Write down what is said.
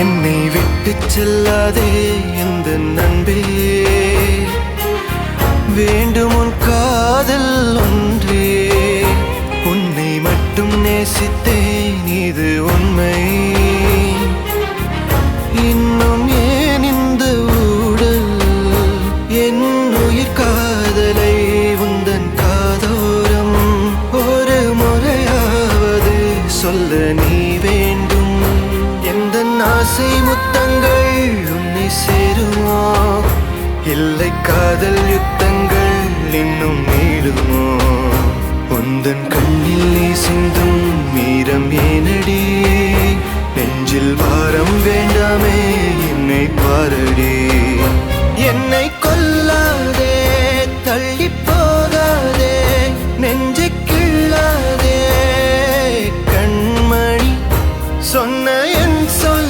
என்னை விட்டு செல்லாதே எந்த நண்பே, வேண்டும் உன் காதல் ஒன்றே. உன்னை மட்டும் நேசித்தேன் இது உண்மை. இன்னும் ஏன் இந்த ஊடல் என் உயிர் காதலை உந்தன் காதோரம் ஒரு முறையாவது சொல்ல நீ வேண்டும். எந்த ஆசை முத்தங்கள் உன்னை சேருமோ, இல்லை காதல் யுத்தங்கள் இன்னும் நீளுமோ. உந்தன் கண்ணில் நீ சிந்தும் மீரம் ஏனடி, நெஞ்சில் பாரம் வேண்டாமே என்னை பாரடி. என்னை